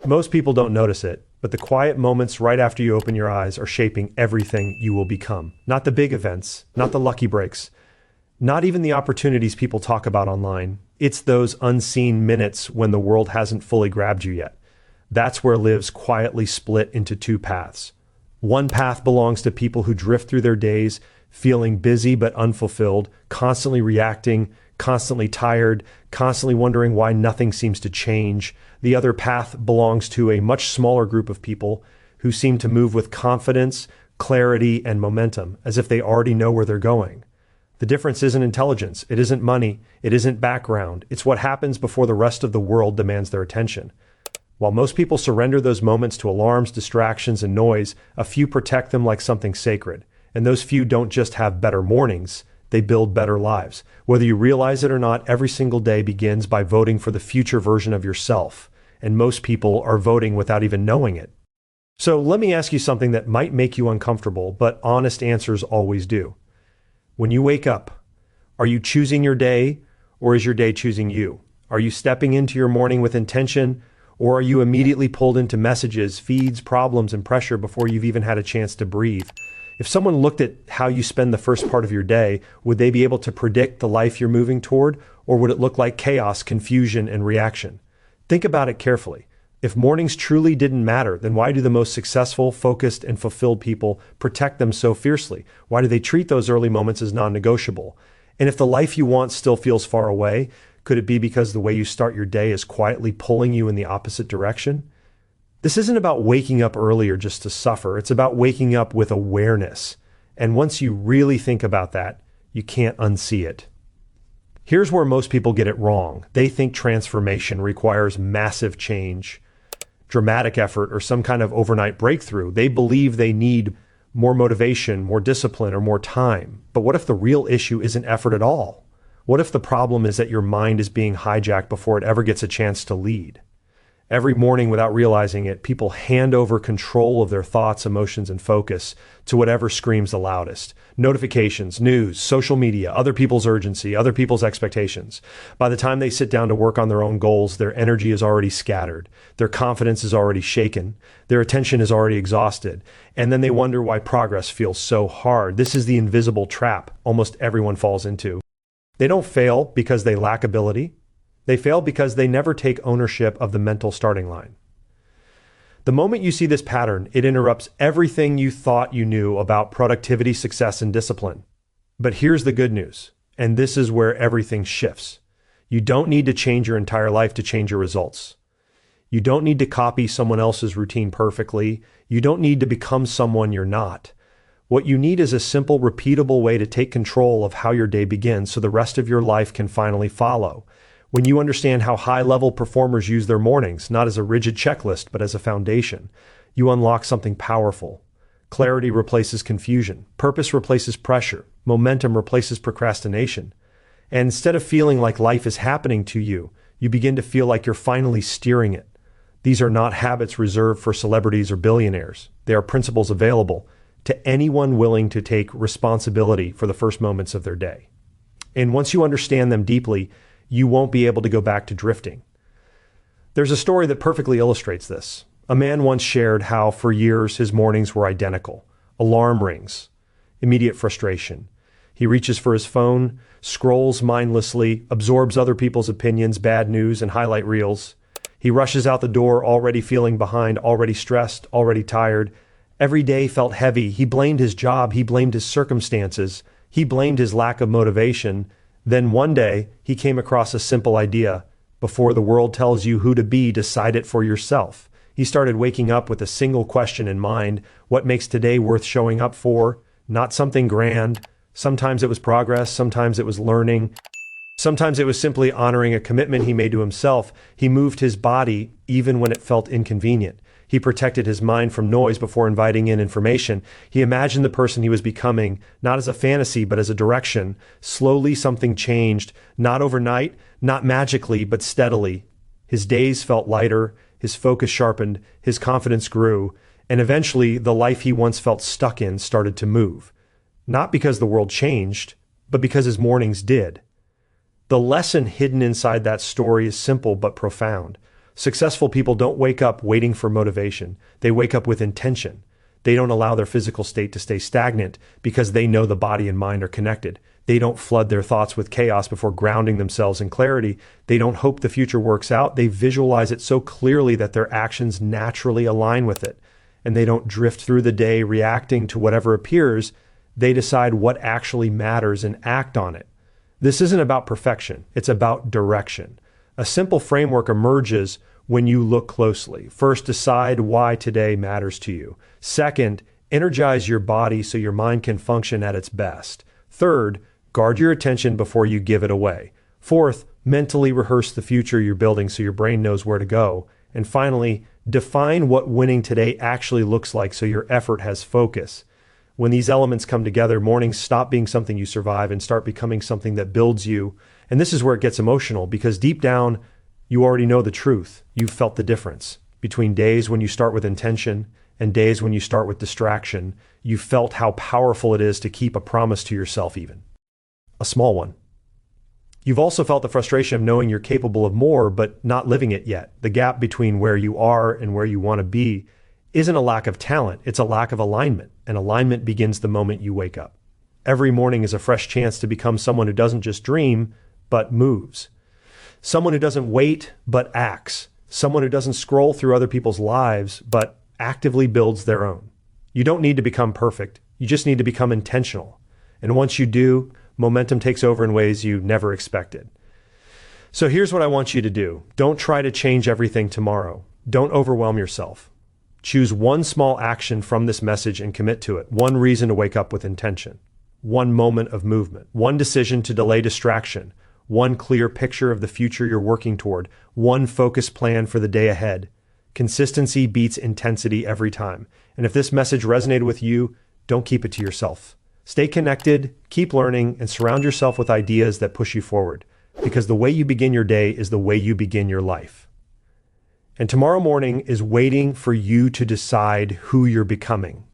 Most people don't notice it, but the quiet moments right after you open your eyes are shaping everything you will become. Not the big events, not the lucky breaks, not even the opportunities people talk about online. It's those unseen minutes when the world hasn't fully grabbed you yet. That's where lives quietly split into two paths. One path belongs to people who drift through their days, feeling busy but unfulfilled, constantly reacting, constantly tired, constantly wondering why nothing seems to change. The other path belongs to a much smaller group of people who seem to move with confidence, clarity, and momentum, as if they already know where they're going. The difference isn't intelligence, it isn't money, it isn't background. It's what happens before the rest of the world demands their attention. While most people surrender those moments to alarms, distractions, and noise, a few protect them like something sacred. And those few don't just have better mornings, they build better lives. Whether you realize it or not, every single day begins by voting for the future version of yourself. And most people are voting without even knowing it. So let me ask you something that might make you uncomfortable, but honest answers always do. When you wake up, are you choosing your day, or is your day choosing you? Are you stepping into your morning with intention, or are you immediately pulled into messages, feeds, problems, and pressure before you've even had a chance to breathe? If someone looked at how you spend the first part of your day, would they be able to predict the life you're moving toward, or would it look like chaos, confusion, and reaction? Think about it carefully. If mornings truly didn't matter, then why do the most successful, focused, and fulfilled people protect them so fiercely? Why do they treat those early moments as non-negotiable? And if the life you want still feels far away, could it be because the way you start your day is quietly pulling you in the opposite direction? This isn't about waking up earlier just to suffer. It's about waking up with awareness. And once you really think about that, you can't unsee it. Here's where most people get it wrong. They think transformation requires massive change, dramatic effort, or some kind of overnight breakthrough. They believe they need more motivation, more discipline, or more time. But what if the real issue isn't effort at all? What if the problem is that your mind is being hijacked before it ever gets a chance to lead? Every morning, without realizing it, people hand over control of their thoughts, emotions, and focus to whatever screams the loudest. Notifications, news, social media, other people's urgency, other people's expectations. By the time they sit down to work on their own goals, their energy is already scattered. Their confidence is already shaken. Their attention is already exhausted. And then they wonder why progress feels so hard. This is the invisible trap almost everyone falls into. They don't fail because they lack ability. They fail because they never take ownership of the mental starting line. The moment you see this pattern, it interrupts everything you thought you knew about productivity, success, and discipline. But here's the good news, and this is where everything shifts. You don't need to change your entire life to change your results. You don't need to copy someone else's routine perfectly. You don't need to become someone you're not. What you need is a simple, repeatable way to take control of how your day begins so the rest of your life can finally follow. When you understand how high-level performers use their mornings, not as a rigid checklist, but as a foundation, you unlock something powerful. Clarity replaces confusion. Purpose replaces pressure. Momentum replaces procrastination. And instead of feeling like life is happening to you, you begin to feel like you're finally steering it. These are not habits reserved for celebrities or billionaires. They are principles available to anyone willing to take responsibility for the first moments of their day. And once you understand them deeply, you won't be able to go back to drifting. There's a story that perfectly illustrates this. A man once shared how for years his mornings were identical. Alarm rings, immediate frustration. He reaches for his phone, scrolls mindlessly, absorbs other people's opinions, bad news, and highlight reels. He rushes out the door already feeling behind, already stressed, already tired. Every day felt heavy. He blamed his job. He blamed his circumstances. He blamed his lack of motivation. Then one day, he came across a simple idea. Before the world tells you who to be, decide it for yourself. He started waking up with a single question in mind. What makes today worth showing up for? Not something grand. Sometimes it was progress. Sometimes it was learning. Sometimes it was simply honoring a commitment he made to himself. He moved his body even when it felt inconvenient. He protected his mind from noise before inviting in information. He imagined the person he was becoming, not as a fantasy, but as a direction. Slowly, something changed, not overnight, not magically, but steadily. His days felt lighter, his focus sharpened, his confidence grew, and eventually the life he once felt stuck in started to move. Not because the world changed, but because his mornings did. The lesson hidden inside that story is simple but profound. Successful people don't wake up waiting for motivation. They wake up with intention. They don't allow their physical state to stay stagnant because they know the body and mind are connected. They don't flood their thoughts with chaos before grounding themselves in clarity. They don't hope the future works out. They visualize it so clearly that their actions naturally align with it. And they don't drift through the day reacting to whatever appears. They decide what actually matters and act on it. This isn't about perfection. It's about direction. A simple framework emerges when you look closely. First, decide why today matters to you. Second, energize your body so your mind can function at its best. Third, guard your attention before you give it away. Fourth, mentally rehearse the future you're building so your brain knows where to go. And finally, define what winning today actually looks like so your effort has focus. When these elements come together, mornings stop being something you survive and start becoming something that builds you. And this is where it gets emotional, because deep down, you already know the truth. You've felt the difference between days when you start with intention and days when you start with distraction. You felt how powerful it is to keep a promise to yourself, even a small one. You've also felt the frustration of knowing you're capable of more, but not living it yet. The gap between where you are and where you want to be isn't a lack of talent, it's a lack of alignment. And alignment begins the moment you wake up. Every morning is a fresh chance to become someone who doesn't just dream, but moves. Someone who doesn't wait, but acts. Someone who doesn't scroll through other people's lives, but actively builds their own. You don't need to become perfect. You just need to become intentional. And once you do, momentum takes over in ways you never expected. So here's what I want you to do. Don't try to change everything tomorrow. Don't overwhelm yourself. Choose one small action from this message and commit to it. One reason to wake up with intention. One moment of movement. One decision to delay distraction. One clear picture of the future you're working toward. One focused plan for the day ahead. Consistency beats intensity every time. And if this message resonated with you, don't keep it to yourself. Stay connected, keep learning, and surround yourself with ideas that push you forward. Because the way you begin your day is the way you begin your life. And tomorrow morning is waiting for you to decide who you're becoming.